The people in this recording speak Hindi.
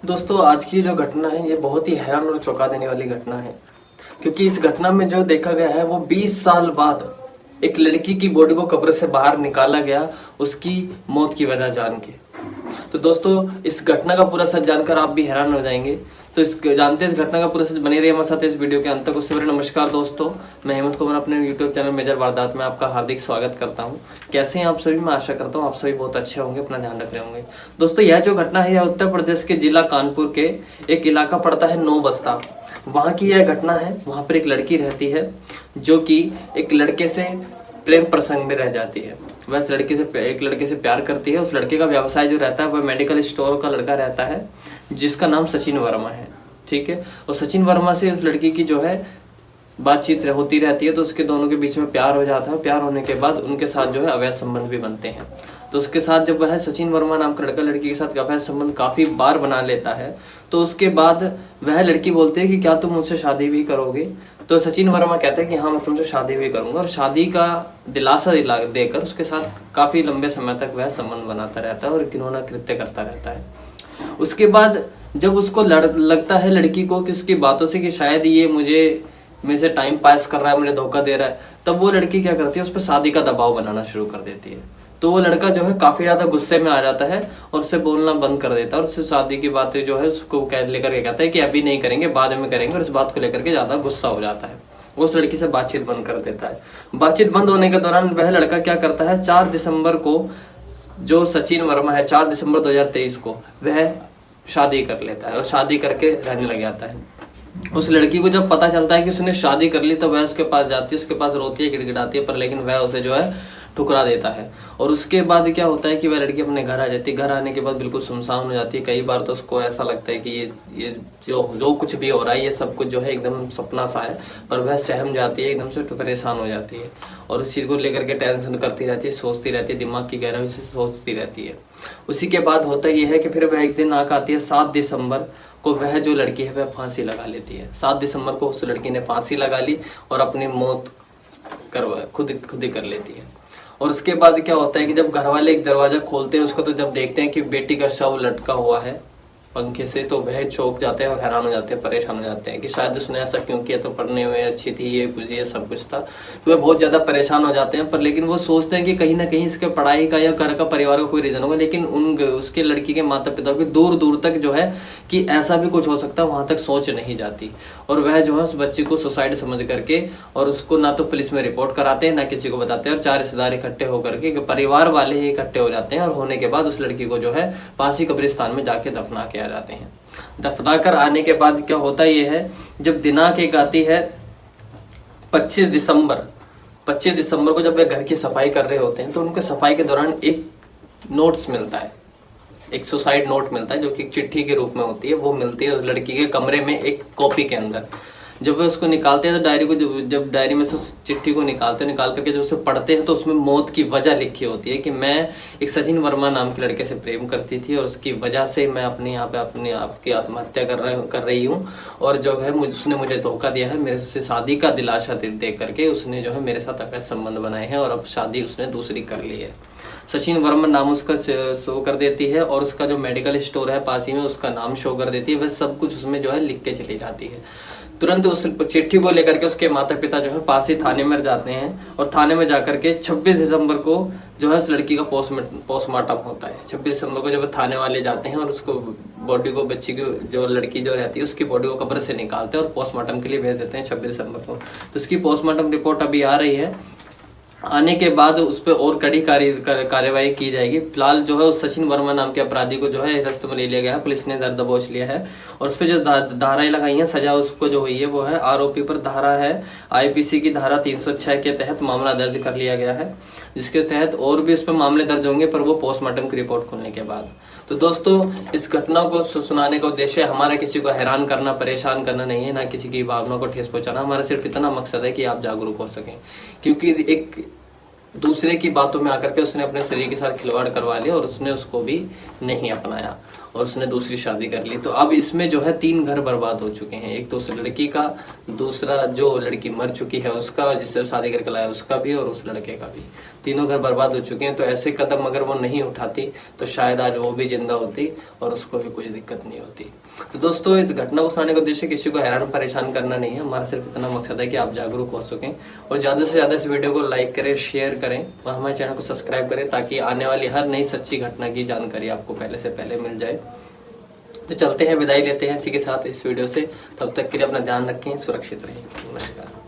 दोस्तों आज की जो घटना है ये बहुत ही हैरान और चौंका देने वाली घटना है, क्योंकि इस घटना में जो देखा गया है वो 20 साल बाद एक लड़की की बॉडी को कब्र से बाहर निकाला गया, उसकी मौत की वजह जान के। तो दोस्तों इस घटना का पूरा सच जानकर आप भी हैरान हो जाएंगे। तो इस जानते हैं इस घटना का पूरा सच, बने रहिए हमारे साथ इस वीडियो के अंत तक। उससे पहले नमस्कार दोस्तों, मैं हेमंत कुमार अपने यूट्यूब चैनल मेजर वारदात में आपका हार्दिक स्वागत करता हूं। कैसे हैं आप सभी? मैं आशा करता हूं आप सभी बहुत अच्छे होंगे, अपना ध्यान रख रहे होंगे। दोस्तों यह जो घटना है यह उत्तर प्रदेश के जिला कानपुर के एक इलाका पड़ता है नो बस्ता, वहां की यह घटना है। वहां पर एक लड़की रहती है जो कि एक लड़के से प्रेम प्रसंग में रह जाती है। वह एक लड़के से प्यार करती है। उस लड़के का व्यवसाय जो रहता है वह मेडिकल स्टोर का लड़का रहता है, जिसका नाम सचिन वर्मा है। ठीक है, और सचिन वर्मा से उस लड़की की जो है बातचीत होती रहती है। तो उसके दोनों के बीच में प्यार हो जाता है। प्यार होने के बाद उनके साथ जो है अवैध संबंध भी बनते हैं। तो उसके साथ जब वह सचिन वर्मा नाम का लड़का लड़की के साथ अवैध संबंध काफी बार बना लेता है, तो उसके बाद वह लड़की बोलती है कि क्या तुम मुझसे शादी भी करोगे? तो सचिन वर्मा कहते हैं कि हाँ मैं तुमसे शादी भी करूंगा, और शादी का दिलासा देकर उसके साथ काफी लंबे समय तक वह संबंध बनाता रहता है और घिनौना कृत्य करता रहता है। उसके बाद जब उसको लगता है लड़की को कि उसकी बातों से कि शायद ये मेरे से टाइम पास कर रहा है, मुझे धोखा दे रहा है, तब वो लड़की क्या करती है, उस पर शादी का दबाव बनाना शुरू कर देती है। तो वो लड़का जो है काफी ज्यादा गुस्से में आ जाता है और उससे बोलना बंद कर देता है, और उससे शादी की बातें जो है उसको लेकर के कहता है कि अभी नहीं करेंगे, बाद में करेंगे, और इस बात को लेकर के ज्यादा गुस्सा हो जाता है। वो उस लड़की से बातचीत बंद कर देता है। बातचीत बंद होने के दौरान वह लड़का क्या करता है, 4 दिसंबर को जो सचिन वर्मा है 4 दिसंबर 2023 को वह शादी कर लेता है और शादी करके रहने लग जाता है। उस लड़की को जब पता चलता है कि उसने शादी कर ली तो वह उसके पास जाती है, उसके पास रोती है, गिड़गिड़ाती है, पर लेकिन वह उसे जो है ठुकरा देता है। और उसके बाद क्या होता है कि वह लड़की अपने घर आ जाती है। घर आने के बाद बिल्कुल सुनसान हो जाती है। कई बार तो उसको ऐसा लगता है कि ये जो कुछ भी हो रहा है ये सब कुछ जो है एकदम सपना सा है, पर वह सहम जाती है, एकदम से परेशान हो जाती है और उस चीज को लेकर के टेंशन करती रहती है, सोचती रहती है, दिमाग की गहराई से सोचती रहती है। उसी के बाद होता यह है कि फिर वह एक दिन आकर आती है 7 दिसंबर को। वह जो लड़की है वह फांसी लगा लेती है। 7 दिसंबर को उस लड़की ने फांसी लगा ली और अपनी मौत खुद ही कर लेती है। और उसके बाद क्या होता है कि जब घर वाले एक दरवाजा खोलते हैं उसको, तो जब देखते हैं कि बेटी का शव लटका हुआ है पंखे से, तो वह चौंक जाते हैं और हैरान हो जाते हैं, परेशान हो जाते हैं कि शायद उसने ऐसा क्यों किया, तो पढ़ने में अच्छी थी, ये सब कुछ था। तो वह बहुत ज्यादा परेशान हो जाते हैं, पर लेकिन वो सोचते हैं कि कहीं ना कहीं इसके पढ़ाई का या घर का परिवार का कोई रीजन होगा। लेकिन उसके लड़की के माता पिता की दूर दूर तक जो है कि ऐसा भी कुछ हो सकता है वहां तक सोच नहीं जाती। और वह जो है उस बच्चे को सुसाइड समझ करके और उसको ना तो पुलिस में रिपोर्ट कराते हैं ना किसी को बताते हैं, और 4 रिश्तेदार इकट्ठे होकर के परिवार वाले ही इकट्ठे हो जाते हैं। और होने के बाद उस लड़की को जो है पास ही कब्रिस्तान में जाके दफना के आ जाते हैं। दफना कर आने के बाद क्या होता ये है, जब दिनांक एक आती है 25 दिसंबर को, जब वे घर की सफाई कर रहे होते हैं, तो उनके सफाई के दौरान एक नोट्स मिलता है, एक सुसाइड नोट मिलता है जो कि चिट्ठी के रूप में होती है। वो मिलती है उस लड़की के कमरे में एक कॉपी के अंदर। जब वे उसको निकालते हैं तो डायरी को जब डायरी में से उस चिट्ठी को निकाल करके जब उसे पढ़ते हैं तो उसमें मौत की वजह लिखी होती है कि मैं एक सचिन वर्मा नाम के लड़के से प्रेम करती थी और उसकी वजह से मैं अपने आप की आत्महत्या कर रही हूँ, और जो है उसने मुझे धोखा दिया है, मेरे से शादी का दिलासा दे करके उसने जो है मेरे साथ अवैध संबंध बनाए हैं और अब शादी उसने दूसरी कर ली है। सचिन वर्मा नाम उसका शो कर देती है और उसका जो मेडिकल स्टोर है पास ही में उसका नाम शो कर देती है। वह सब कुछ उसमें जो है लिख के चली जाती है। तुरंत उस चिट्ठी को लेकर के उसके माता पिता जो है पास ही थाने में जाते हैं, और थाने में जाकर के 26 दिसंबर को जो है उस लड़की का पोस्टमार्टम होता है। 26 दिसंबर को जब थाने वाले जाते हैं और उसको बॉडी को, बच्ची की जो लड़की जो रहती है उसकी बॉडी को कब्र से निकालते हैं और पोस्टमार्टम के लिए भेज देते हैं 26 दिसंबर को। तो उसकी पोस्टमार्टम रिपोर्ट अभी आ रही है, आने के बाद उस पर और कड़ी कार्यवाही की जाएगी। फिलहाल जो है उस सचिन वर्मा नाम के अपराधी को जो है हिरासत में ले लिया गया है, पुलिस ने दर दबोच लिया है और उस पर जो धाराएं लगाई हैं, सजा उसको जो हुई है वो है, आरोपी पर धारा है आईपीसी की धारा 306 के तहत मामला दर्ज कर लिया गया है, जिसके तहत और भी उस पर मामले दर्ज होंगे, पर वो पोस्टमार्टम की रिपोर्ट खुलने के बाद। तो दोस्तों इस घटना को सुनाने का उद्देश्य हमारा किसी को हैरान करना, परेशान करना नहीं है, ना किसी की भावना को ठेस पहुंचाना। हमारा सिर्फ इतना मकसद है कि आप जागरूक हो सकें, क्योंकि एक दूसरे की बातों में आकर के उसने अपने शरीर के साथ खिलवाड़ करवा लिया और उसने उसको भी नहीं अपनाया। और उसने दूसरी शादी कर ली। तो अब इसमें जो है 3 घर बर्बाद हो चुके हैं, एक तो उस लड़की का, दूसरा जो लड़की मर चुकी है उसका, जिससे शादी करके लाया उसका भी, और उस लड़के का भी। तीनों घर बर्बाद हो चुके हैं। तो ऐसे कदम अगर वो नहीं उठाती तो शायद आज वो भी जिंदा होती और उसको भी कुछ दिक्कत नहीं होती। तो दोस्तों, इस घटना को सुनाने का उद्देश्य किसी को हैरान परेशान करना नहीं है, हमारा सिर्फ इतना मकसद है कि आप जागरूक हो सकें और ज़्यादा से ज़्यादा इस वीडियो को लाइक करें, शेयर करें और हमारे चैनल को सब्सक्राइब करें, ताकि आने वाली हर नई सच्ची घटना की जानकारी आपको पहले से पहले मिल जाए। तो चलते हैं, विदाई लेते हैं इसी के साथ इस वीडियो से। तब तक के लिए अपना ध्यान रखें, सुरक्षित रहें। नमस्कार।